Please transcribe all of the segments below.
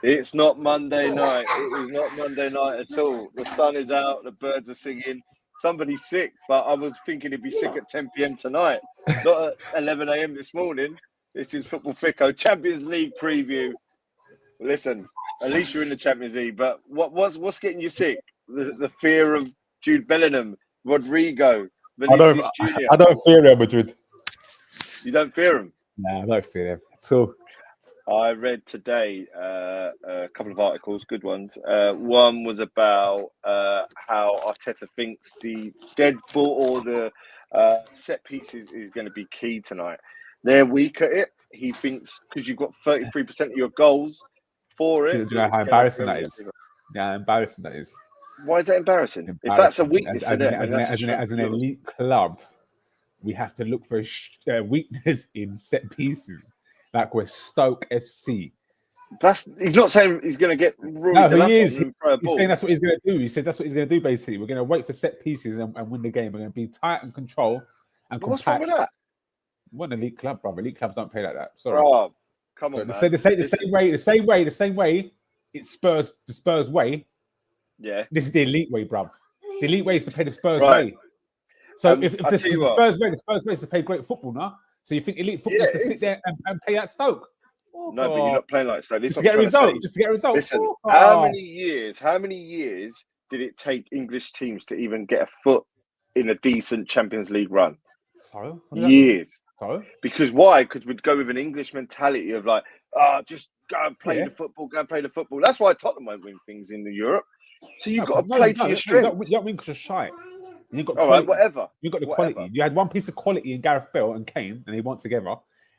It's not Monday night. It is not Monday night at all. The sun is out. The birds are singing. Somebody's sick, but I was thinking he'd be sick at 10 p.m. tonight, not at 11 a.m. this morning. This is Football Fico Champions League preview. Listen, at least you're in the Champions League, but what's getting you sick? The fear of Jude Bellingham, Rodrigo, Vinicius Junior. I don't fear Real Madrid. You don't fear them? Nah, I don't fear them at all. I read today a couple of articles, good ones. One was about how Arteta thinks the dead ball or the set pieces is going to be key tonight. They're weak at it. He thinks because you've got 33% of your goals for it. Do you know how embarrassing that is? Yeah, embarrassing that is. Why is that embarrassing? If that's a weakness as an elite club, we have to look for a weakness in set pieces. Like we're Stoke FC. He's not saying he's going to get ruled. No, he is. He's saying that's what he's going to do. He said that's what he's going to do. Basically, we're going to wait for set pieces and win the game. We're going to be tight and control and compact. What's wrong with that? What an elite club, brother. Elite clubs don't play like that. Sorry. Oh, come on, man. The same way. It's Spurs. The Spurs way. Yeah. This is the elite way, bruv. The elite way is to play the Spurs way. So if the Spurs way is to play great football, now. So you think elite football is to sit there and play at Stoke? No, but you're not playing like Stoke. Just to get a result. Just to get a result. Listen, how many years did it take English teams to even get a foot in a decent Champions League run? So years. So because why? Because we'd go with an English mentality of like, just go and play the football. Go and play the football. That's why Tottenham won't win things in Europe. So you've got to play to your strength. You don't win because you're shy. You got all right, whatever. You got the quality. You had one piece of quality in Gareth Bale and Kane, and they went together.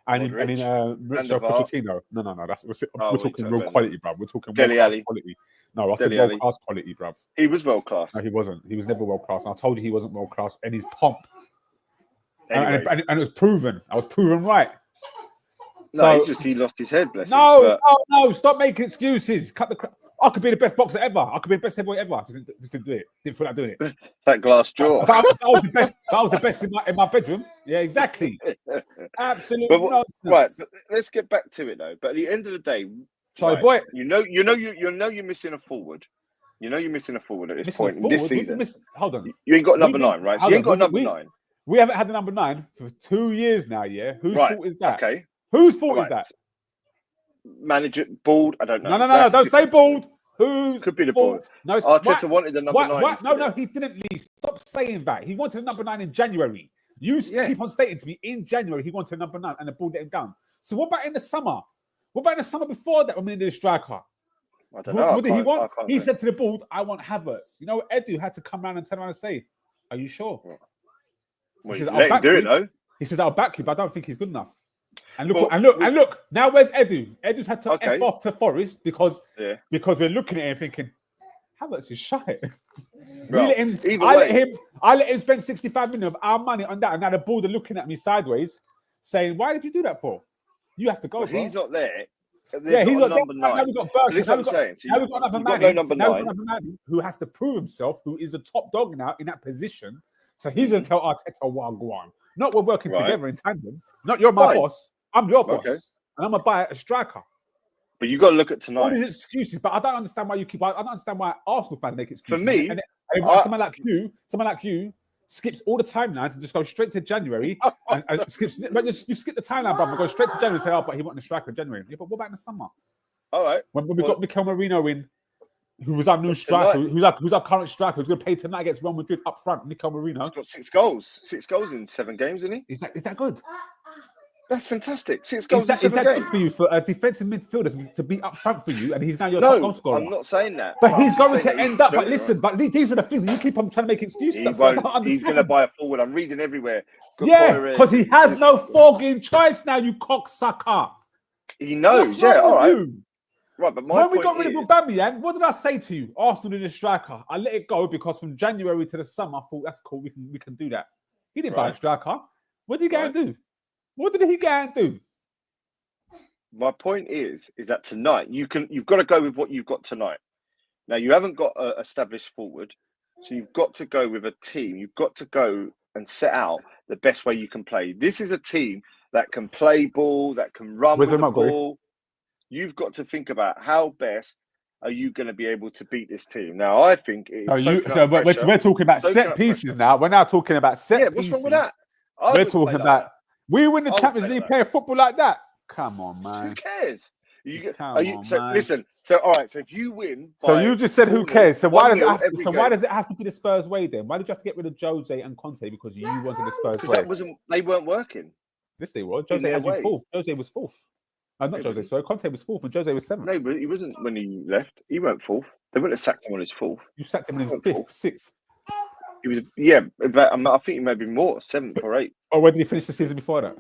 And in Mauricio Pochettino. No. We're talking real quality, bruv. We're talking world-class quality. No, I said world-class quality, bruv. He was world-class. No, he wasn't. He was never world-class. And I told you he wasn't world-class. And his pomp. Anyway. And it was proven. I was proven right. No, he lost his head, bless him. No. Stop making excuses. Cut the crap. I could be the best boxer ever. I could be the best heavyweight ever. Just didn't do it. Didn't feel like doing it. That glass jaw. That was the best. That was the best in my bedroom. Yeah, exactly. Absolutely. Right. But let's get back to it though. But at the end of the day, sorry, boy. You know you're missing a forward. You know you're missing a forward at this point in this season. Hold on. You ain't got number 9, right? So you ain't got number 9. We haven't had the number 9 for 2 years now. Yeah. Whose fault is that? Okay. Whose fault is that? Manager Bald. I don't know. No. Don't say Bald. Who could be the Bald? No, Arteta wanted the number 9. No, he didn't. Stop saying that. He wanted the number 9 in January. You keep on stating to me in January he wanted a number 9 and the Ball let him down. So what about in the summer? What about in the summer before that when we needed a striker? I don't know. What did he want? He said to the Ball, "I want Havertz." You know, Edu had to come around and turn around and say, "Are you sure?" Well, let him do it though. He says, "I'll back you, but I don't think he's good enough." And look. Now where's Edu? Edu's had to F off to Forest because we're looking at him thinking, Havertz is shy. I let him spend 65 million of our money on that, and now the Board are looking at me sideways, saying, "Why did you do that for? You have to go." He's not there. He's not number 9. Now we've got Burke. Listen, I'm saying. Now we've got another man who has to prove himself, who is a top dog now in that position. So he's going to tell Arteta what I'm going. Not we're working together in tandem. Not you're my boss. I'm your boss. And I'm going to buy a striker. But you got to look at tonight. All these excuses, but I don't understand why I don't understand why Arsenal fans make excuses. For me, and someone like you skips all the timelines and just goes straight to January and skips. But you skip the timeline, brother. Go straight to January and say, "Oh, but he wanted a striker in January." Yeah, but what about in the summer? All right. When we got Mikel Merino in, who was our new striker, who's our current striker, who's going to play tonight against Real Madrid up front, Mikel Merino. He's got 6 goals. 6 goals in 7 games, isn't he? Is that good? That's fantastic. 6 goals in 7 games. Is that good for you for a defensive midfielder to be up front for you, and he's now your top goal scorer? I'm not saying that. But he's going to end up. But listen, but these are the things you keep on trying to make excuses. He won't. He's going to buy a forward. I'm reading everywhere. Because he has no fucking choice now. You cocksucker. He knows. Yeah. All right. Right, but when we got rid of Aubameyang, what did I say to you? Arsenal need a striker. I let it go because from January to the summer, I thought that's cool. We can do that. He didn't buy a striker. What did he go and do? What did he go and do? My point is that tonight you've got to go with what you've got tonight. Now you haven't got an established forward, so you've got to go with a team. You've got to go and set out the best way you can play. This is a team that can play ball, that can run with the ball. you've got to think about how best are you going to be able to beat this team. Now, I think it's we're talking about set pieces now. We're now talking about set pieces. What's wrong with that? We're talking about we win the Champions League playing football like that. Come on, man. Who cares? Listen. So all right. So if you win, so you just said who cares? So why does it have to be the Spurs way then? Why did you have to get rid of Jose and Conte because you wanted the Spurs way? They weren't working. Yes, they were. Jose had you fourth. Jose was fourth. Not Jose. Sorry, Conte was fourth and Jose was seventh. No, but he wasn't when he left. He weren't fourth. They wouldn't have sacked him on his fourth. You sacked him in his fifth, sixth. He was, yeah, but I think he may be more, 7th or 8th. Oh, where did he finish the season before that?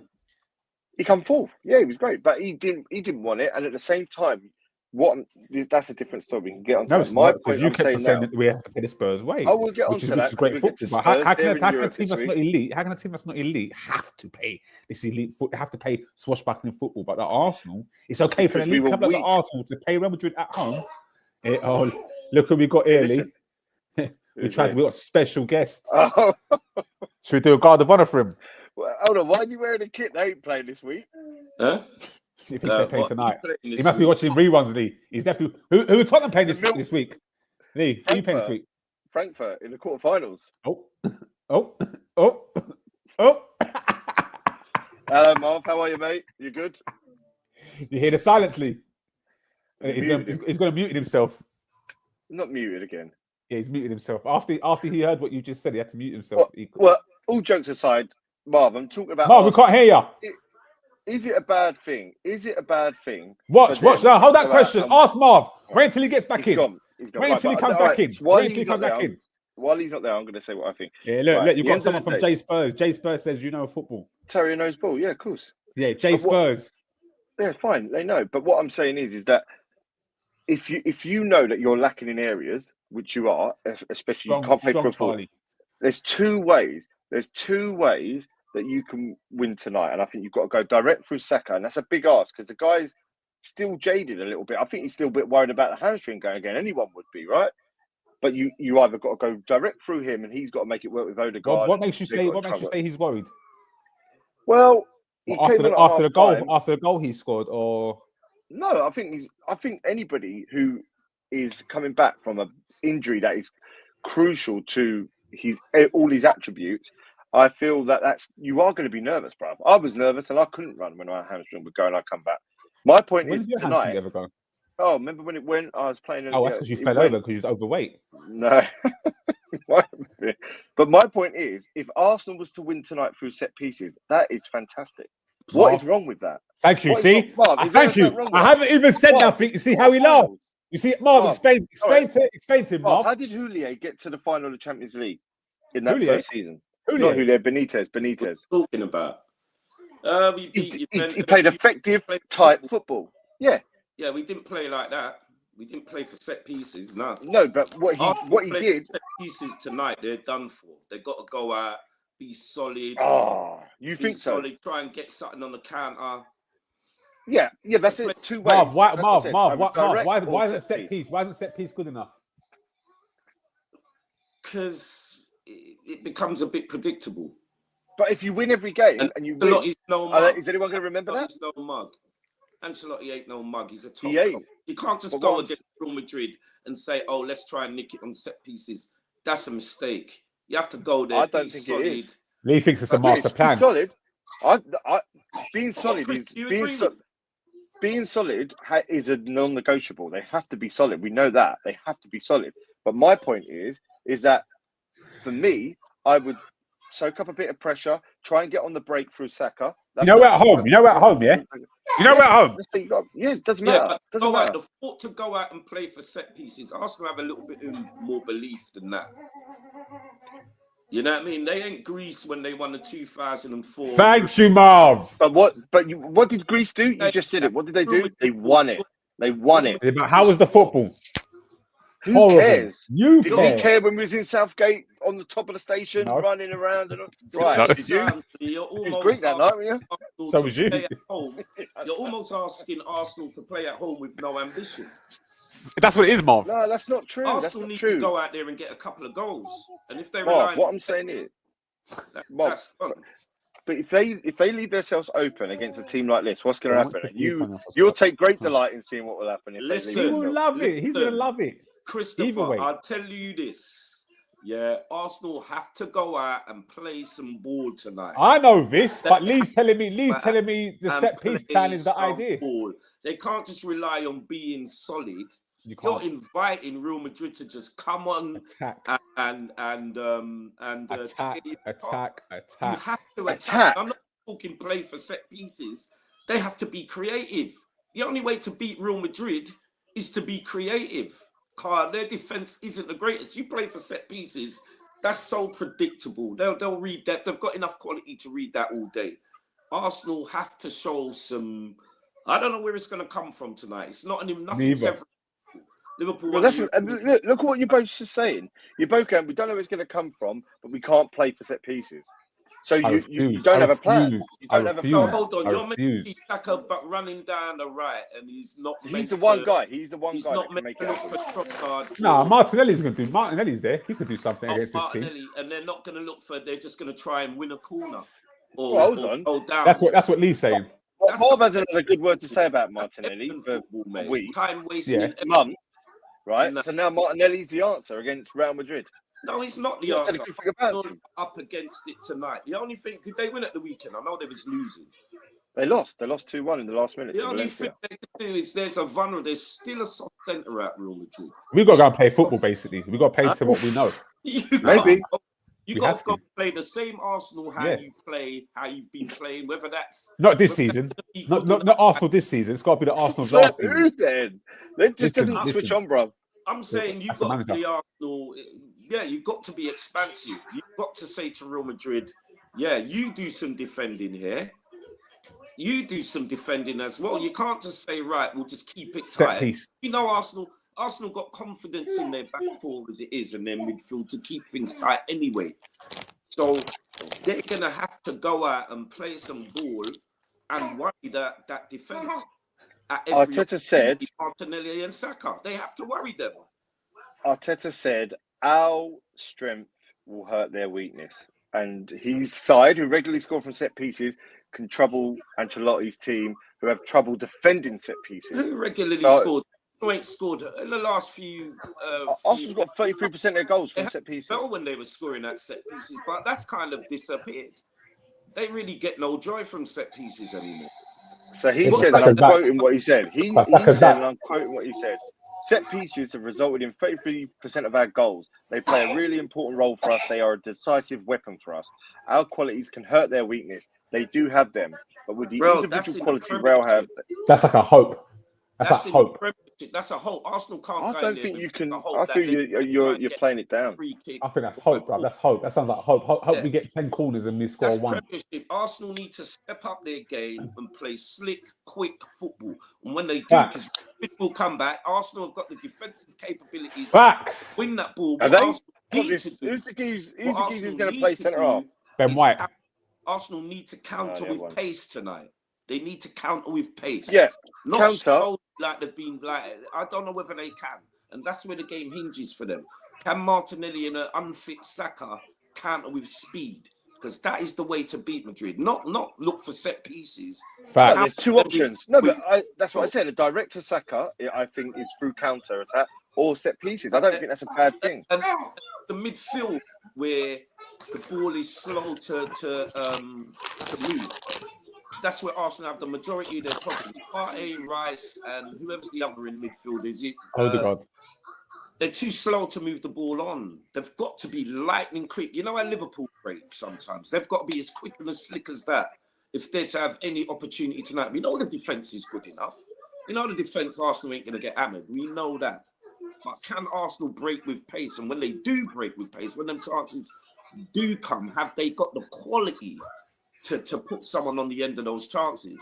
He come 4th. Yeah, he was great, but he didn't want it. And at the same time, that's a different story. We can get on. No, it's not, because you kept saying that we have to play the Spurs way. I will get on to that. Which is great football. But how can a team that's not elite? How can a team that's not elite have to pay this elite? Have to pay swashbuckling football? But the Arsenal, it's okay for an elite club like the Arsenal to pay Real Madrid at home. Look who we got early. We got a special guest. Oh. Should we do a guard of honor for him? Well, hold on, why are you wearing a kit? They ain't playing this week. Huh? If he's playing tonight, he must be watching reruns. Lee, he's definitely who are Tottenham playing this week? Lee, who are you playing this week? Frankfurt in the quarterfinals. Oh. Hello, Marv. How are you, mate? You good? You hear the silence, Lee? He's going to mute himself. Not muted again. Yeah, he's muted himself. After he heard what you just said, he had to mute himself. Well, all jokes aside, Marv, I'm talking about... Marv, we can't hear you. Is it a bad thing? Watch. Now, hold that question. Ask Marv. Wait until he gets back in. He's gone. Wait until he comes back in. Wait until he comes back in. While he's not there, I'm going to say what I think. Yeah, look, you've got someone from J Spurs. J Spurs says you know football. Terry knows ball. Yeah, of course. Yeah, J Spurs. Yeah, fine. They know. But what I'm saying is that if you know that you're lacking in areas, which you are, especially you can't play football, there's two ways. There's two ways that you can win tonight, and I think you've got to go direct through Saka, and that's a big ask because the guy's still jaded a little bit. I think he's still a bit worried about the hamstring going again. Anyone would be, right? But you either got to go direct through him, and he's got to make it work with Odegaard. What makes you say he's worried? Well, after the goal he scored, or no? I think anybody who is coming back from an injury that is crucial to all his attributes. I feel that you are going to be nervous, bro. I was nervous and I couldn't run when my hamstring would go and I come back. My point is tonight. Ever go? Oh, remember when it went? I was playing. Oh, that's because you fell over because you was overweight. No, but my point is, if Arsenal was to win tonight through set pieces, that is fantastic. What is wrong with that? Thank you. Thank you. I haven't even said nothing. You see how he laughed. You see, Marv, explain to him, Marv. How did Houllier get to the final of the Champions League in that first season? Not Houllier, Benitez. What are you talking about? He played effective type football. Yeah. Yeah, we didn't play like that. We didn't play for set pieces. No, but what he did. Set pieces tonight, they're done for. They got to go out, be solid. Oh, you think so? Solid. Try and get something on the counter. Yeah. That's it. Two ways. Marv, why isn't set piece? Why isn't set piece good enough? Because it becomes a bit predictable. But if you win every game and you win, is anyone going to remember that? He's no mug. Ancelotti ain't no mug. He's a top. You can't just go against Real Madrid and say, "Oh, let's try and nick it on set pieces." That's a mistake. You have to go there. I don't think it is. Lee thinks it's a master plan. Solid. Being solid is being solid is a non-negotiable. They have to be solid. We know that they have to be solid. But my point is that for me, I would soak up a bit of pressure, try and get on the break through Saka. We're at home, yeah? We're at home. Yeah, it doesn't matter. Doesn't matter. The thought to go out and play for set pieces, Arsenal have a little bit more belief than that. You know what I mean? They ain't Greece when they won the 2004. Thank you, Marv. But what did Greece do? You just said it. What did they do? They won it. But how was the football? Who cares? Did he care when we was in Southgate on the top of the station running around? Right? No. Did you? He's Greek that night, weren't you? So was you. You're almost asking Arsenal to play at home with no ambition. That's what it is, Marv. No, that's not true. Arsenal need to go out there and get a couple of goals, and if they Marv, what I'm saying is, that's fun. But if they leave themselves open against a team like this, what's going to happen? You'll take great delight in seeing what will happen. If he will love it. He's going to love it. Christopher, I'll tell you this. Yeah, Arsenal have to go out and play some ball tonight. I know this, but Lee's telling me the set piece plan is the idea. Ball. They can't just rely on being solid. You're inviting Real Madrid to just come on attack and attack. You have to attack. I'm not talking play for set pieces. They have to be creative. The only way to beat Real Madrid is to be creative. Their defense isn't the greatest. You play for set pieces, that's so predictable. They'll read that. They've got enough quality to read that all day. Arsenal have to show some. I don't know where it's going to come from tonight. It's not nothing's ever. Liverpool. Well, look what you're both just saying. You're both going, we don't know where it's going to come from, but we can't play for set pieces. So you don't have a plan. You don't have a plan. Hold on, you're making Saka but running down the right, and he's not. He's the one guy. He's the one guy not that can make it for No, Martinelli's going to do. Martinelli's there. He could do something against this team. And they're not going to look for. They're just going to try and win a corner. Hold on. Down. That's what Lee's saying. Bob has another good word to say about Martinelli for a week. Time wasting. Month. Right, so now Martinelli's the answer against Real Madrid. No, he's not the answer. Up against it tonight. The only thing, did they win at the weekend? I know they was losing. They lost 2-1 in the last minute. The only thing they can do is there's still a soft centre at Real Madrid. We've got to go and play football, basically. We've got to play to what we know. Maybe. You got to go play the same Arsenal how you've been playing, whether that's... Not this season. Not Arsenal this season. It's got to be the Arsenal of last season. Then? They just didn't switch on, bro. I'm saying you've got to be Arsenal... Yeah, you've got to be expansive. You've got to say to Real Madrid, yeah, you do some defending here. You do some defending as well. You can't just say, right, we'll just keep it tight. Piece. You know, Arsenal got confidence in their back four as it is and their midfield to keep things tight anyway. So they're going to have to go out and play some ball and worry that defense. Arteta said... Martinelli and Saka, they have to worry them. Arteta said, our strength will hurt their weakness. And his side, who regularly score from set pieces, can trouble Ancelotti's team, who have trouble defending set pieces. Who regularly scored? Who ain't scored in the last few... Arsenal's got 33% of their goals from set pieces. Well, when they were scoring at set pieces, but that's kind of disappeared. They really get no joy from set pieces anymore. So he said, and I'm quoting what he said. He said, and I'm quoting what he said, set pieces have resulted in 33% of our goals. They play a really important role for us. They are a decisive weapon for us. Our qualities can hurt their weakness. They do have them. But with the individual quality Real have... That's like a hope. That's a hope. That's a hope. Arsenal can't. I don't think you can. I think you're playing it down. I think that's hope, bro. That's hope. That sounds like hope. Hope we get 10 corners and we score one. Arsenal need to step up their game and play slick, quick football. And when they do, because it will come back. Arsenal have got the defensive capabilities. Facts. To win that ball. Who's the geezer who's going to play centre half? Ben White. Arsenal need to counter with pace tonight. They need to counter with pace. Yeah. Not slow like they've been. Like, I don't know whether they can, and that's where the game hinges for them. Can Martinelli and an unfit Saka counter with speed? Because that is the way to beat Madrid. Not look for set pieces. There's two options. No, but that's what I said. A direct to Saka, I think, is through counter attack or set pieces. I don't think that's a bad thing. And the midfield where the ball is slow to move. That's where Arsenal have the majority of their problems. Partey, Rice, and whoever's the other in midfield is it? Odegaard. They're too slow to move the ball on. They've got to be lightning quick. You know how Liverpool break sometimes? They've got to be as quick and as slick as that if they're to have any opportunity tonight. We know the defence is good enough. You know the defence, Arsenal ain't going to get hammered. We know that. But can Arsenal break with pace? And when they do break with pace, when them chances do come, have they got the quality to put someone on the end of those chances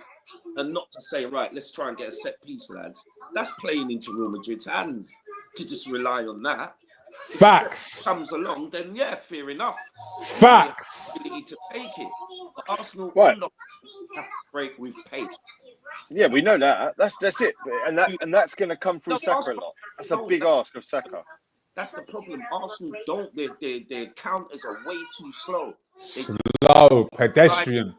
and not to say, right, let's try and get a set piece, lads. That's playing into Real Madrid's hands to just rely on that. Facts. If comes along, then yeah, fair enough. Facts. You need to take it. But Arsenal right. Not have to break with pace. Yeah, we know that. That's it. And that's going to come through Saka a lot. That's a big ask of Saka. That's the problem. Arsenal don't. Their counters are way too slow. Slow, pedestrian.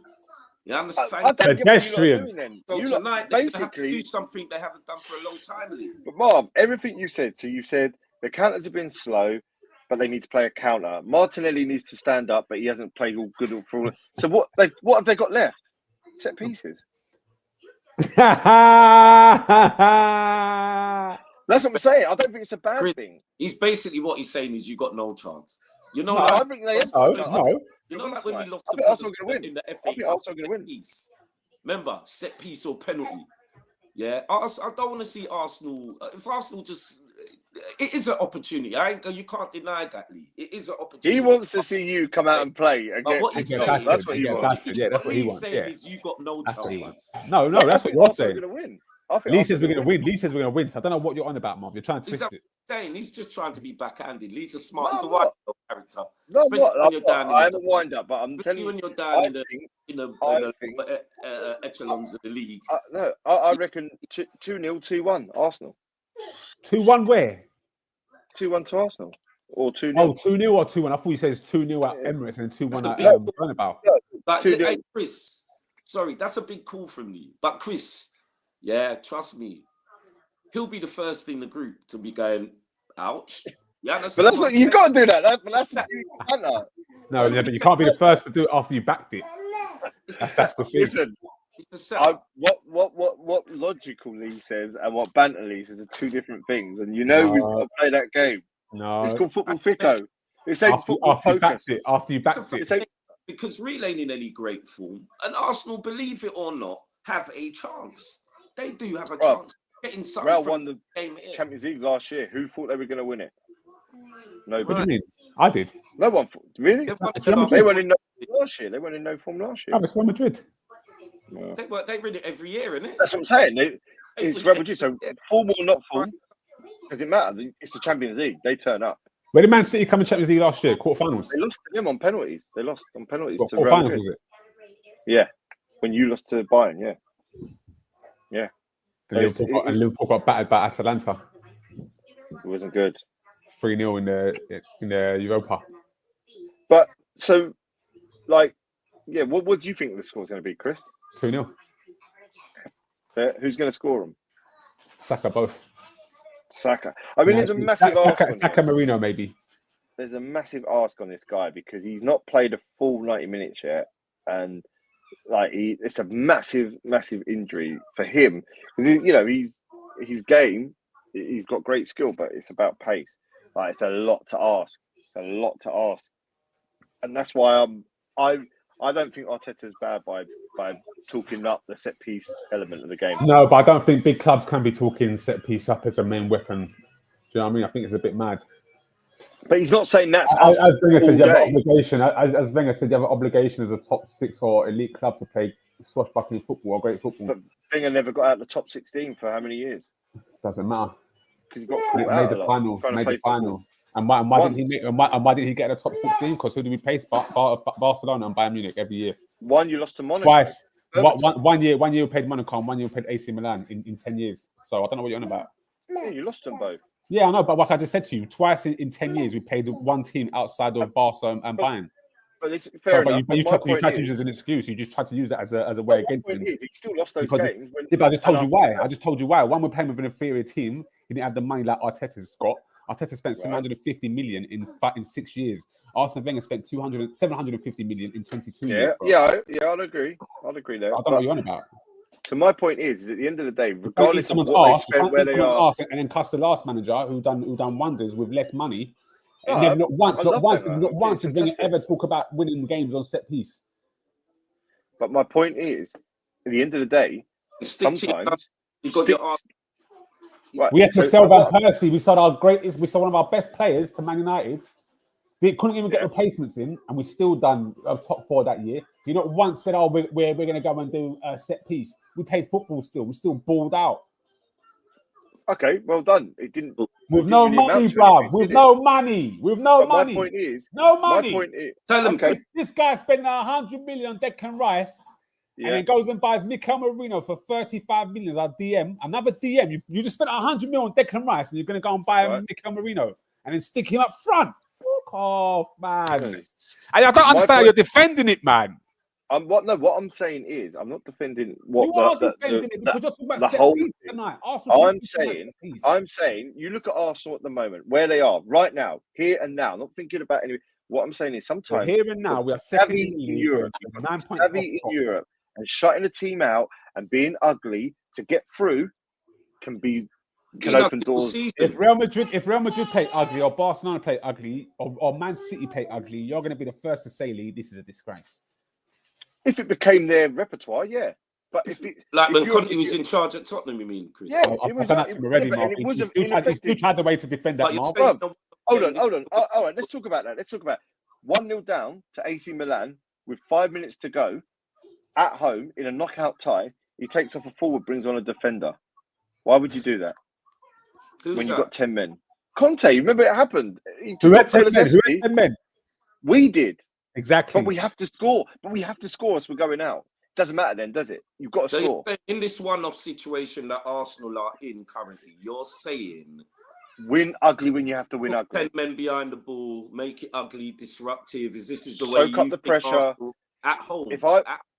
You understand? I don't get what you're Pedestrian. doing then. So You lot tonight they're gonna have to basically, do something they haven't done for a long time, Lee. but Marv, everything you said. So you said the counters have been slow, but they need to play a counter. Martinelli needs to stand up, but he hasn't played all good for all. So what have they got left? Set pieces. That's what I'm saying. I don't think it's a bad Chris, thing. He's basically what he's saying is you got no chance. You know, No, like, I think they have. No. you know, like when we lost I to think Arsenal are going to in win. the FA I think Cup, Arsenal are going to win. piece. Remember, set piece or penalty. Yeah, I don't want to see Arsenal. If Arsenal just, it is an opportunity. You can't deny that, Lee. It is an opportunity. He wants to see you come out and play But again. what he's saying, That's what he wants. Yeah, that's what he wants. saying Yeah, is you got no that's what he chance. wants. No, I that's what think you're Arsenal are saying. going to win. I think Lee Arsenal says we're are going to win. Lee says we're going to win. So I don't know what you're on about, Marv. You're trying to twist it. Saying he's just trying to be backhanded. Lee's a smart, No, he's a I'm wind not. up character. No, Especially when you're down in I'm the a wind up, but I'm telling especially you, when you're I down think, in the I echelons of the league. no, I reckon 2-0, 2-1 Arsenal. 2-1 where? 2-1 to Arsenal. Or 2-0. Oh, 2-0 or 2-1. I thought you said it's 2-0 at Yeah. Emirates and 2-1 That's at a big- Bernabeu. But 2-0. hey, Chris, sorry, that's a big call from me. But Chris, yeah, trust me, he'll be the first in the group to be going, ouch. Yeah, But that's what you got to do that. That's the banter. No, yeah, but you can't be the first to do it after you backed it. That's the thing. Listen, It's the setup. what logical Lee says and what banter Lee says are two different things. And you know we've got to play that game. No. It's called football fico. It's a football After you focus. backed it. It's a, Because Real in any great form, and Arsenal, believe it or not, have a chance. They do have a Right. chance. Getting something Real from won the the game here. Champions League last year. Who thought they were going to win it? What do Nobody. you mean? I did. No one thought. Really? They've won It's the Real last- They went in no form last year. They went in no form last year. Oh, it's Real Madrid. Yeah. They win it every year, innit? That's what I'm saying. It's Real Madrid. So Yeah. form or not form, doesn't matter. It's the Champions League. They turn up. Where did Man City come in Champions League last year? Quarterfinals. They lost to them on penalties. They lost on penalties What, to Real quarterfinals Madrid. was it? Yeah, when you lost to Bayern. Yeah. So And Liverpool got battered by Atalanta. it wasn't good. 3-0 in the Europa. But so, like, yeah, what do you think the score's going to be, Chris? 2-0. Who's going to score them? Saka both. Saka. I mean, there's a massive ask. Saka Marino maybe. There's a massive ask on this guy because he's not played a full 90 minutes yet, and like it's a massive injury for him because his game. He's got great skill, but it's about pace. Like it's a lot to ask. And that's why I don't think Arteta's bad by talking up the set piece element of the game. No, but I don't think big clubs can be talking set piece up as a main weapon. Do you know what I mean? I think it's a bit mad. But he's not saying that's As us Wenger said, you have all an day. obligation. As Wenger said, you have an obligation as a top 6 or elite club to play swashbuckling football or great football. But Wenger never got out the top 16 for how many years? Doesn't matter. Because he got caught out Made a the lot final. trying to Made play the final. football. And why didn't he get the top 16? Because who did we pace? Barcelona and Bayern Munich every year. One, you lost to Monaco. Twice. One year we played Monaco and 1 year we played AC Milan in 10 years. So I don't know what you're on about. Yeah, you lost them both. Yeah, I know, but like I just said to you, twice in 10 years we played one team outside of Barca and Bayern. But it's fair enough. But you My tried point to use it as an excuse. You just tried to use that as a way against him. He still lost those Because games. Yeah, but I just told you why. I just told you why. One, we're playing with an inferior team. He didn't have the money like Arteta's got. Arteta spent 750 million in 6 years. Arsene Wenger spent 750 million in 22 years. I'd agree. there. I don't know what you're on about. So my point is, at the end of the day, regardless of what they spend, where they are, and then cuss the last manager who done wonders with less money. No, And then not once It's did Wenger fantastic. ever talk about winning games on set piece. But my point is, at the end of the day, Stick to your sometimes you got your arse. right, We had to so sell Van what- Persie. We sold one of our best players to Man United. We couldn't even get replacements in, and we still done top 4 that year. You not once said, "Oh, we're going to go and do a set piece." We played football still. We still balled out Okay, well done. It didn't. with no really amount money, to bruv. anything, With did no money. With no But money. my point is, No money. My point is, Tell them, okay, This guy spending 100 million on Declan Rice. And yeah, then goes and buys Mikel Marino for 35 million as our DM. Another DM. You just spent 100 million on Declan Rice and you're going to go and buy Right. Mikel Marino. and then stick him up front. Fuck off, man. And I don't understand how you're defending it, man. What I'm saying is, I'm not defending what you are defending it because you're talking about set piece tonight. I'm saying, you look at Arsenal at the moment, where they are right now, here and now. Not thinking about any. What I'm saying is, sometimes here and now we are second in Europe, 9 points in Europe, and shutting a team out and being ugly to get through can open doors. If Real Madrid play ugly, or Barcelona play ugly, or Man City play ugly, you're going to be the first to say, Lee, this is a disgrace. If it became their repertoire, yeah. But when Conte was in charge at Tottenham, you mean, Chris? Yeah, I've done that to him already, Mark. He still tried the way to defend that, Mark. Hold on. All right, let's talk about that. 1-0 down to AC Milan with 5 minutes to go at home in a knockout tie. He takes off a forward, brings on a defender. Why would you do that? When you've got 10 men? Conte, remember it happened. Who had 10 men? We did. Exactly. But we have to score. As we're going out. Doesn't matter then, does it? You've got to score. In this one-off situation that Arsenal are in currently, you're saying win ugly when you have to win ugly. 10 men behind the ball, make it ugly, disruptive. This is the way you soak up the pressure at home.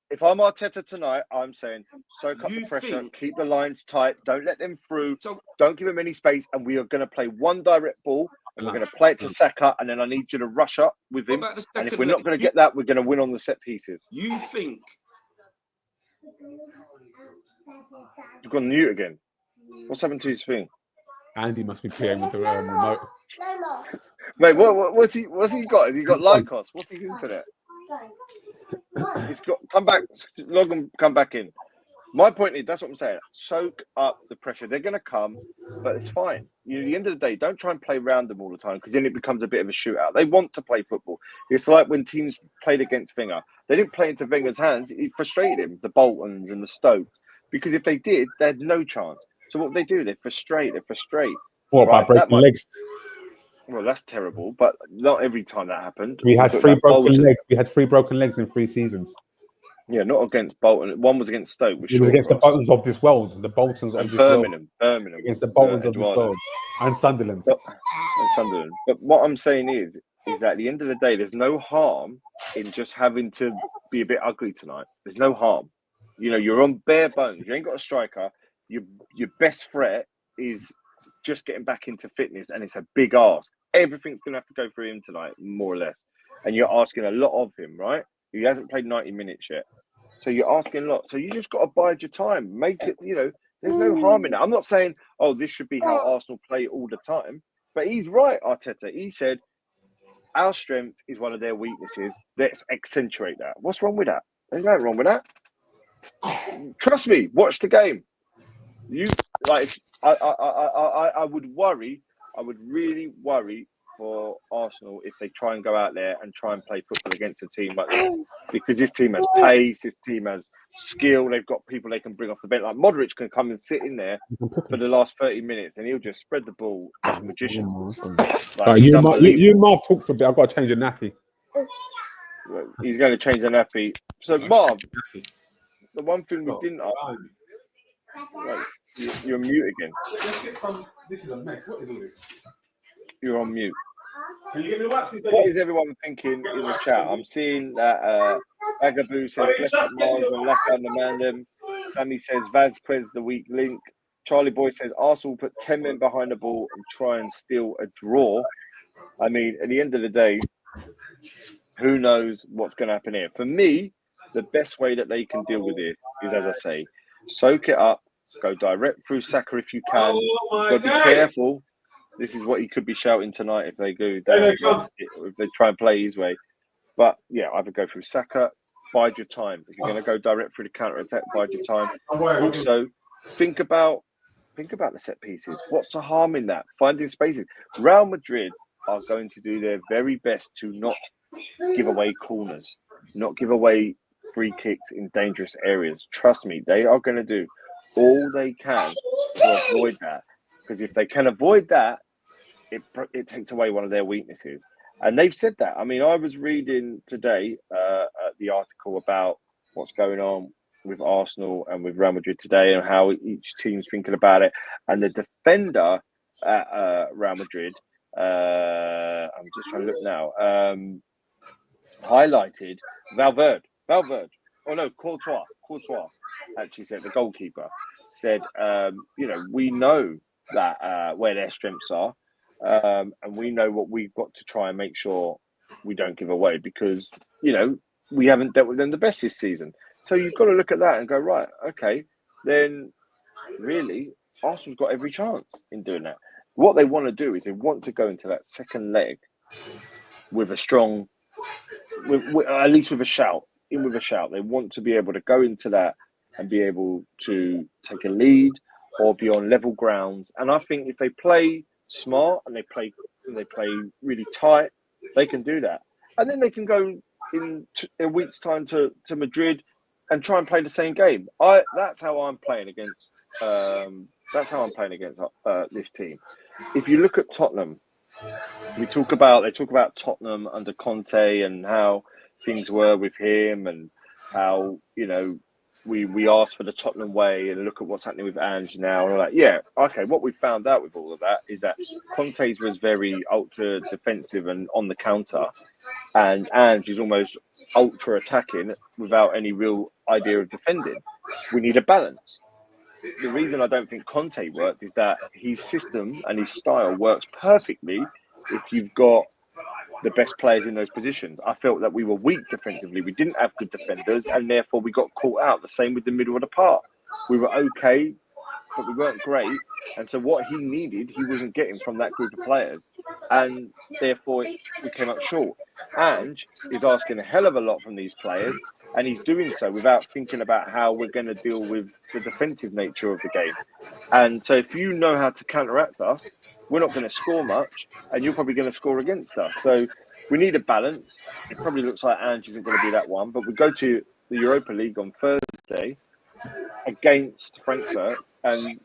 If I'm Arteta tonight, I'm saying soak up the pressure, keep the lines tight, don't let them through, don't give them any space, and we are going to play one direct ball, and we're going to play it to Saka, and then I need you to rush up with him. And if we're not going to get that, we're going to win on the set pieces. You think? You've gone mute again. What's happened to his thing? Andy must be playing with the remote. Mate, what's he got? Has he got Lycos? What's his internet? He's got come back, log and come back in. My point is, that's what I'm saying. Soak up the pressure. They're going to come, but it's fine. At the end of the day, don't try and play around them all the time because then it becomes a bit of a shootout. They want to play football. It's like when teams played against Wenger. They didn't play into Wenger's hands. It frustrated him, the Boltons and the Stokes, because if they did, they had no chance. So what they do, they frustrate. What about breaking legs? Well, that's terrible, but not every time that happened. We had 3 broken legs. We had 3 broken legs in 3 seasons. Yeah, not against Bolton. One was against Stoke. It was against the Boltons of this world. The Boltons of this world. Birmingham. Against the Boltons of this world. And Sunderland. But what I'm saying is that at the end of the day, there's no harm in just having to be a bit ugly tonight. There's no harm. You're on bare bones. You ain't got a striker. Your best threat is just getting back into fitness, and it's a big ask. Everything's going to have to go through him tonight, more or less. And you're asking a lot of him, right? He hasn't played 90 minutes yet. So you're asking a lot. So you just got to bide your time. Make it, there's no harm in it. I'm not saying, this should be how Arsenal play all the time. But he's right, Arteta. He said, our strength is one of their weaknesses. Let's accentuate that. What's wrong with that? There's nothing wrong with that. Trust me, watch the game. I would worry. I would really worry for Arsenal if they try and go out there and try and play football against a team like this, because this team has pace, this team has skill. They've got people they can bring off the bench. Like Modric can come and sit in there for the last 30 minutes, and he'll just spread the ball like a magician. You Marv talk for a bit. I've got to change a nappy. He's going to change the nappy. So Marv, the one thing we didn't ask. You're mute again. Let's get some. This is a mess. What is all this? You're on mute. Can you get me wax? What is everyone thinking in the chat? I'm seeing that Bagaboo says left at Mars and left under Mandem. Sammy says Vazquez the weak link. Charlie Boy says Arsenal put 10 men behind the ball and try and steal a draw. I mean, at the end of the day, who knows what's going to happen here? For me, the best way that they can deal with it is, as I say, soak it up, go direct through Saka if you can. But be careful. This is what he could be shouting tonight if they go down, if they try and play his way. But yeah, either go through Saka, bide your time. If you're going to go direct through the counter attack, bide your time. Also, think about the set pieces. What's the harm in that? Finding spaces. Real Madrid are going to do their very best to not give away corners, not give away free kicks in dangerous areas. Trust me, they are going to do all they can to avoid that. Because if they can avoid that, it takes away one of their weaknesses. And they've said that. I mean, I was reading today the article about what's going on with Arsenal and with Real Madrid today and how each team's thinking about it. And the defender at Real Madrid, I'm just trying to look now. Highlighted Valverde. Oh no, Courtois actually said, the goalkeeper said, we know that where their strengths are, and we know what we've got to try and make sure we don't give away, because we haven't dealt with them the best this season. So you've got to look at that and go, right, okay, then really Arsenal's got every chance in doing that. What they want to do is they want to go into that second leg with a strong, at least with a shout. They want to be able to go into that and be able to take a lead or be on level grounds. And I think if they play smart and they play really tight, they can do that. And then they can go in a week's time to Madrid and try and play the same game. That's how I'm playing against. This team. If you look at Tottenham, they talk about Tottenham under Conte and how things were with him, and how we asked for the Tottenham way, and look at what's happening with Ange now and all that. Yeah, okay. What we found out with all of that is that Conte's was very ultra defensive and on the counter, and Ange is almost ultra attacking without any real idea of defending. We need a balance. The reason I don't think Conte worked is that his system and his style works perfectly if you've got the best players in those positions. I felt that we were weak defensively. We didn't have good defenders, and therefore we got caught out. The same with the middle of the park. We were okay, but we weren't great. And so what he needed, he wasn't getting from that group of players. And therefore we came up short. Ange is asking a hell of a lot from these players, and he's doing so without thinking about how we're going to deal with the defensive nature of the game. And so if you know how to counteract us, we're not going to score much, and you're probably going to score against us. So we need a balance. It probably looks like Ange isn't going to be that one, but we go to the Europa League on Thursday against Frankfurt, and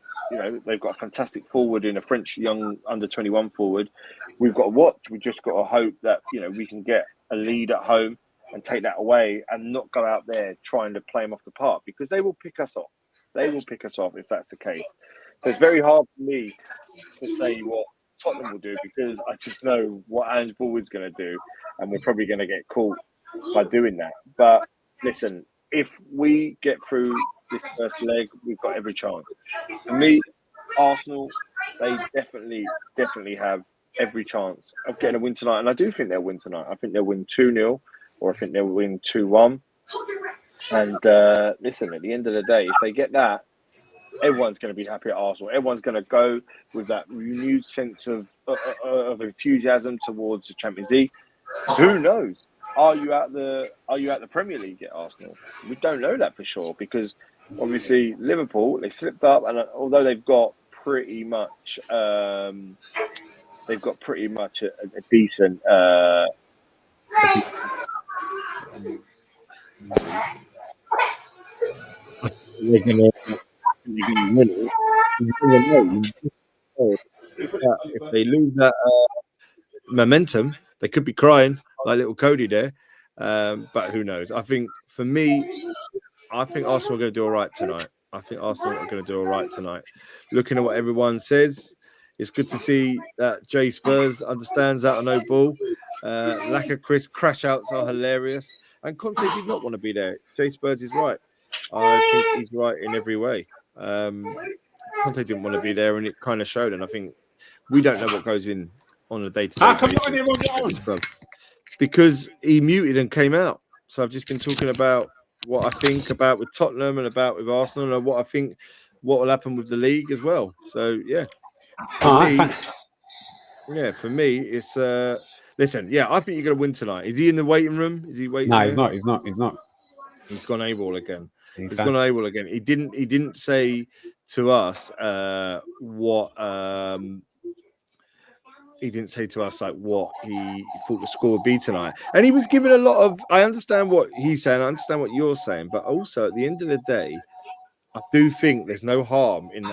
they've got a fantastic forward in a French young under-21 forward. We've got to watch. We've just got to hope that we can get a lead at home and take that away, and not go out there trying to play them off the park, because they will pick us off. They will pick us off if that's the case. So it's very hard for me to say what Tottenham will do, because I just know what Ange Baldwin's going to do, and we're probably going to get caught by doing that. But listen, if we get through this first leg, we've got every chance. For me, Arsenal, they definitely have every chance of getting a win tonight, and I do think they'll win tonight. I think they'll win 2-0, or I think they'll win 2-1. And listen, at the end of the day, if they get that, everyone's going to be happy at Arsenal. Everyone's going to go with that renewed sense of enthusiasm towards the Champions League. Who knows? Are you at the Premier League at Arsenal? We don't know that for sure, because obviously Liverpool, they slipped up, and although they've got pretty much a decent. They're gonna win it. If they lose that momentum, they could be crying like little Cody there. But who knows? I think for me, I think Arsenal are going to do all right tonight. Looking at what everyone says, it's good to see that Jay Spurs understands that on no ball. Lacquer Chris crash outs are hilarious. And Conte did not want to be there. Jay Spurs is right. I think he's right in every way. Conte didn't want to be there, and it kind of showed. And I think we don't know what goes on a day-to-day basis. Because he muted and came out. So I've just been talking about what I think about with Tottenham and about with Arsenal, and what I think what will happen with the league as well. So yeah, for me, it's listen. Yeah, I think you're going to win tonight. Is he in the waiting room? Is he waiting? No, he's not. He's not. He's gone AWOL again. He's gone AWOL again. He didn't say to us what. He didn't say to us like what he thought the score would be tonight. And he was given a lot of, I understand what he's saying, I understand what you're saying, but also at the end of the day, I do think there's no harm in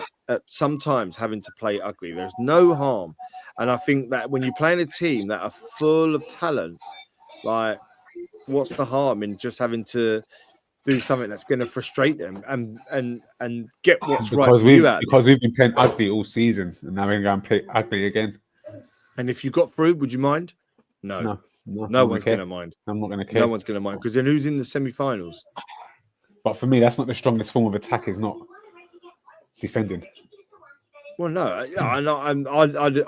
sometimes having to play ugly. There's no harm. And I think that when you play in a team that are full of talent, like what's the harm in just having to do something that's going to frustrate them and get what's right for you out. Because we've been playing ugly all season, and now we're going to play ugly again. And if you got through, would you mind? No one's going to mind. I'm not going to care. No one's going to mind because then who's in the semi-finals? But for me, that's not the strongest form of attack. Is not defending. Well, no,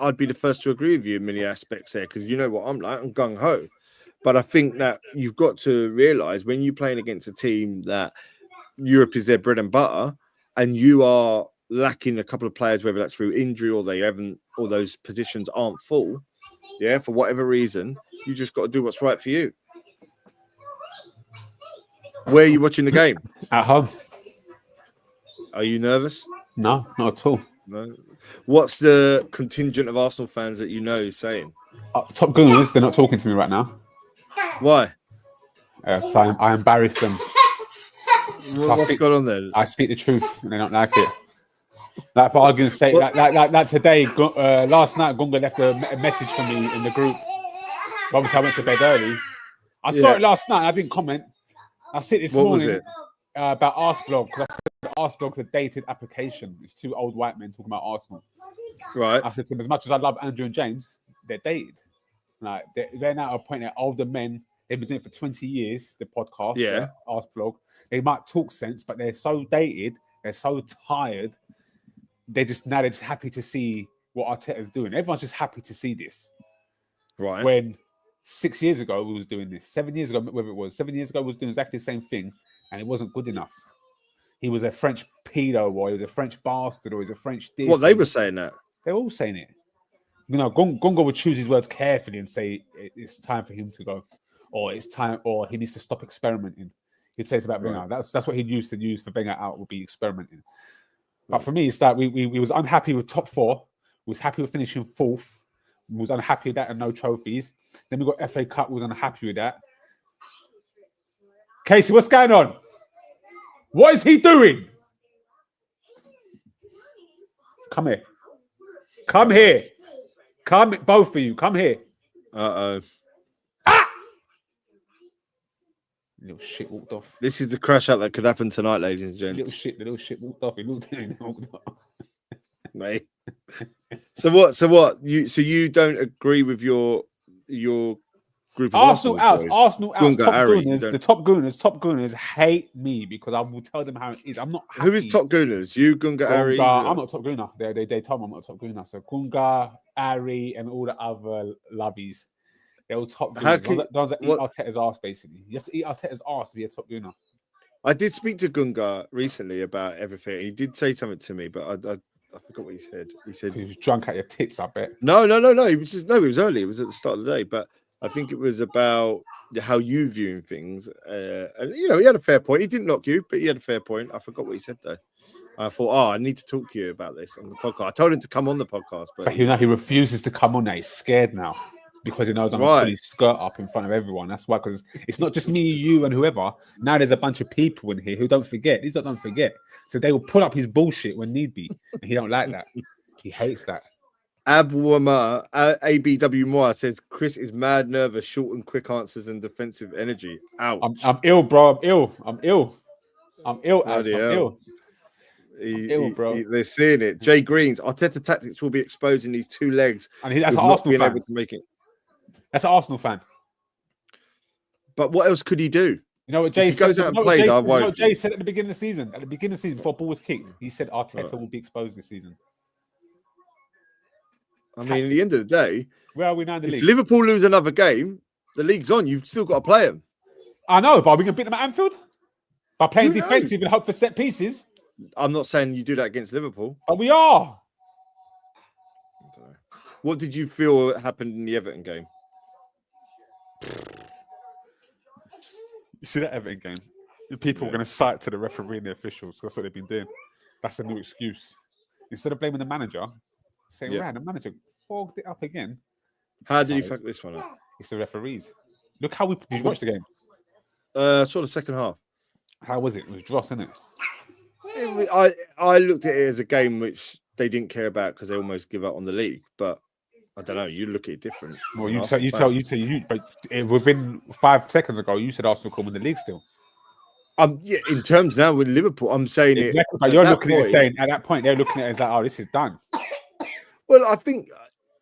I'd be the first to agree with you in many aspects there because you know what I'm like. I'm gung ho, but I think that you've got to realise when you're playing against a team that Europe is their bread and butter, and you are lacking a couple of players, whether that's through injury or they haven't, or those positions aren't full. Yeah, for whatever reason, you just got to do what's right for you. Where are you watching the game? At home. Are you nervous? No, not at all. No. What's the contingent of Arsenal fans that you know saying? Top Gooners, they're not talking to me right now. Why? So I embarrassed them. What's going on there? I speak the truth and they don't like it. Like for argument's sake, like today, last night, Gunga left a message for me in the group. Obviously, I went to bed early. I saw it last night. I didn't comment. I see it this morning. Was it? About Arseblog. Because I said Arseblog's a dated application. It's two old white men talking about Arsenal. Right. I said to them, as much as I love Andrew and James, they're dated. Like they're now at a point that older men. They've been doing it for 20 years. The podcast, Arseblog. They might talk sense, but they're so dated. They're so tired. They're just happy to see what Arteta's doing. Everyone's just happy to see this. Right. When 6 years ago we was doing this, 7 years ago, whatever it was, 7 years ago we was doing exactly the same thing, and it wasn't good enough. He was a French pedo, or he was a French bastard, or he was a French this. What, they were saying that? They're all saying it. You know, Gunga would choose his words carefully and say it's time for him to go, or it's time, or he needs to stop experimenting. He'd say it's about Wenger. That's what he'd use for Wenger out would be experimenting. But for me, it's that we was unhappy with top four. We was happy with finishing fourth. We was unhappy with that and no trophies. Then we got FA Cup. We was unhappy with that. Casey, what's going on? What is he doing? Come here. Come here. Come, both of you. Come here. Uh-oh. Little shit walked off. This is the crash out that could happen tonight, ladies and gents. The little shit walked off. He looked in and walked off. Mate. So what? You don't agree with your group of Arsenal out. boys? Arsenal out. Gunga, Top Harry, Gooners. The top Gooners hate me because I will tell them how it is. I'm not happy. Who is top Gooners? You, Gunga, Harry? I'm not top Gooner. They told me I'm not top Gooner. So Gunga, Harry, and all the other lovies. They're all top Gooners. Those that eat Arteta's ass, basically. You have to eat Arteta's ass to be a top Gooner. I did speak to Gunga recently about everything. He did say something to me, but I forgot what he said. He said he was drunk at your tits, I bet. No. He was it was early. It was at the start of the day, but I think it was about how you viewing things. And he had a fair point. He didn't knock you, but he had a fair point. I forgot what he said though. I thought, I need to talk to you about this on the podcast. I told him to come on the podcast, but he refuses to come on now. He's scared now because he knows I'm going to pull his skirt up in front of everyone. That's why, because it's not just me, you, and whoever. Now there's a bunch of people in here who don't forget. These don't forget. So they will pull up his bullshit when need be. And he don't like that. He hates that. Abwama, ABW Moore says Chris is mad nervous, short and quick answers and defensive energy. Ouch. I'm ill, bro. I'm ill. Bro. They're seeing it. Jay Greens, Arteta tactics will be exposing these two legs. And that's an Arsenal fan. Able to make it. That's an Arsenal fan. But what else could he do? You know what Jay said? Goes out and plays, Jay said at the beginning of the season. At the beginning of the season, before ball was kicked, he said Arteta will be exposed this season. I mean, at the end of the day, where are we now in the league? If Liverpool lose another game, the league's on. You've still got to play them. I know, but are we going to beat them at Anfield? By playing defensive and hope for set pieces? I'm not saying you do that against Liverpool. But we are. What did you feel happened in the Everton game? You see that Everton game? The people are going to cite to the referee and the officials. That's what they've been doing. That's a new excuse. Instead of blaming the manager, saying, the manager fogged it up again. How did you fuck this one up? It's the referees. Look how did you watch the game? Sort of second half. How was it? It was dross, isn't it? I looked at it as a game which they didn't care about because they almost give up on the league. But I don't know. You look at it different. Well, but within 5 seconds ago, you said Arsenal could win the league still. In terms now with Liverpool, I'm saying exactly. But you're looking at it saying at that point they're looking at it as like, this is done. Well, I think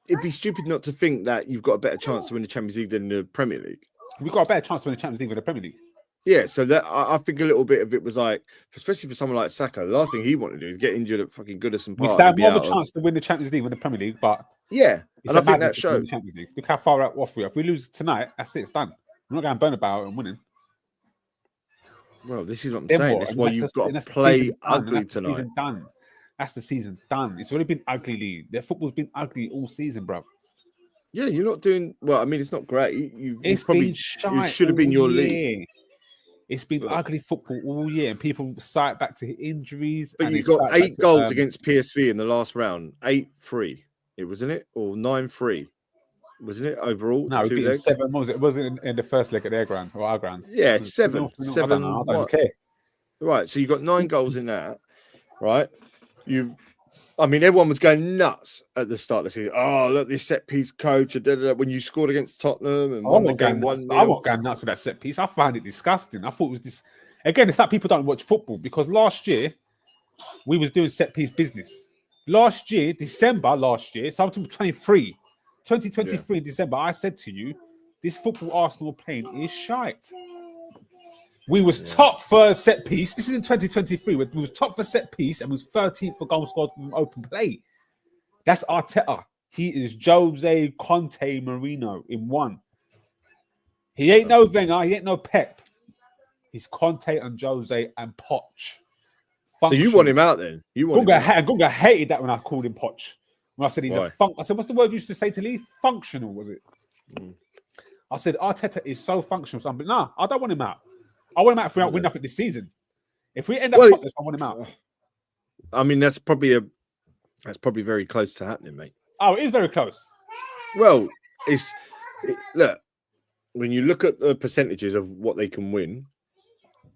it'd be stupid not to think that you've got a better chance to win the Champions League than the Premier League. We've got a better chance to win the Champions League than the Premier League. Yeah, so that I think a little bit of it was like, especially for someone like Saka, the last thing he wanted to do is get injured at fucking Goodison Park. We stand more of a chance to win the Champions League than the Premier League, but yeah, it's and I think that shows. Look how far out off we are. If we lose tonight, that's it. It's done. We're not going Bernabeu and winning. Well, this is what I'm saying. That's why you've got to play ugly tonight. That's the season done. It's already been ugly, Lee. The football's been ugly all season, bro. Yeah, you're not doing well. I mean, it's not great. It's probably been shite. It should have been your year. league. It's been ugly football all year, and people cite back to injuries. But you got 8 goals against PSV in the last round. 8-3. It wasn't it, or 9-3. Wasn't it overall? No, we beat them 7. What was it? It wasn't in the first leg at their ground or our ground. Yeah, 7. 7. I don't care. Right, so you got 9 goals in that. Right, I mean, everyone was going nuts at the start of the season. Oh, look, this set piece coach. When you scored against Tottenham and won the game 1-0. I wasn't going nuts with that set piece. I found it disgusting. I thought it was this. Again, it's like people don't watch football because last year we was doing set piece business. Last year, December last year, so I'm talking 2023 in December, I said to you, this football Arsenal playing is shite. We was top for set piece. This is in 2023. We was top for set piece and was 13th for goal scored from open play. That's Arteta. He is Jose Conte Mourinho in one. He ain't no Wenger. He ain't no Pep. He's Conte and Jose and Poch. So you want him out then? Gunga hated that when I called him Poch. When I said he's a I said, what's the word you used to say to Lee? Functional, was it? I said Arteta is so functional. So I'm like, nah, I don't want him out. I want him out if we don't win nothing this season. If we end up topless, I want him out. I mean, that's probably very close to happening, mate. Oh, it is very close. Well, look, when you look at the percentages of what they can win,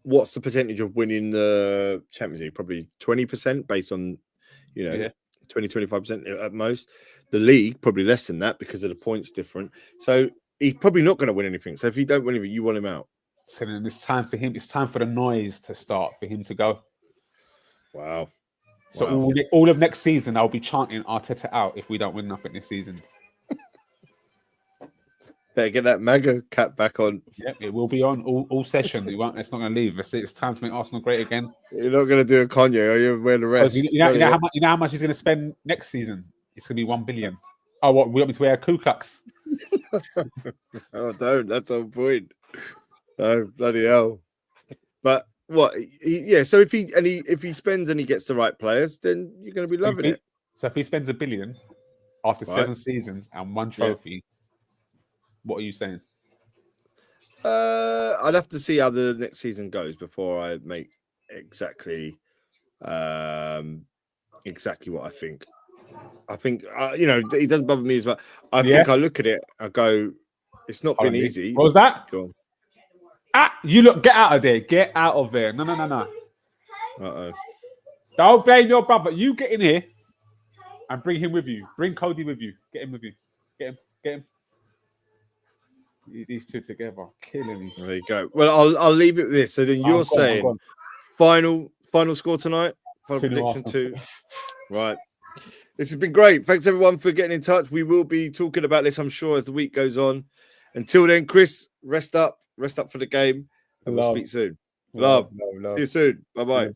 what's the percentage of winning the Champions League? Probably 20% based on, 20-25% at most. The league, probably less than that because of the points different. So he's probably not going to win anything. So if you don't win anything, you want him out. So then it's time for him. It's time for the noise to start, for him to go. Wow. So all of next season, I'll be chanting Arteta out if we don't win nothing this season. Better get that MAGA cap back on. Yeah, it will be on all session. It's not going to leave. It's time to make Arsenal great again. You're not going to do a Kanye, or you're wearing the rest. You know how much he's going to spend next season? It's going to be 1 billion. Oh, what? We want me to wear a Ku Klux? Oh, don't. That's on point. Oh, bloody hell. But what? So if he spends and he gets the right players, then you're going to be loving it. So if he spends $1 billion after 7 seasons and 1 trophy, what are you saying? I'd have to see how the next season goes before I make exactly what I think. I think it doesn't bother me as well. I think I look at it, I go, it's not been easy. What was that? Go on. You look, get out of there. Get out of there. No. Uh-oh. Don't blame your brother. You get in here and bring him with you. Bring Cody with you. Get him with you. Get him. These two together, killing me. There you go. Well, I'll leave it with this. So then you're saying final score tonight? Final prediction 2. Right. This has been great. Thanks everyone for getting in touch. We will be talking about this, I'm sure, as the week goes on. Until then, Chris, rest up for the game, and we'll speak soon. Love. See you soon. Bye-bye.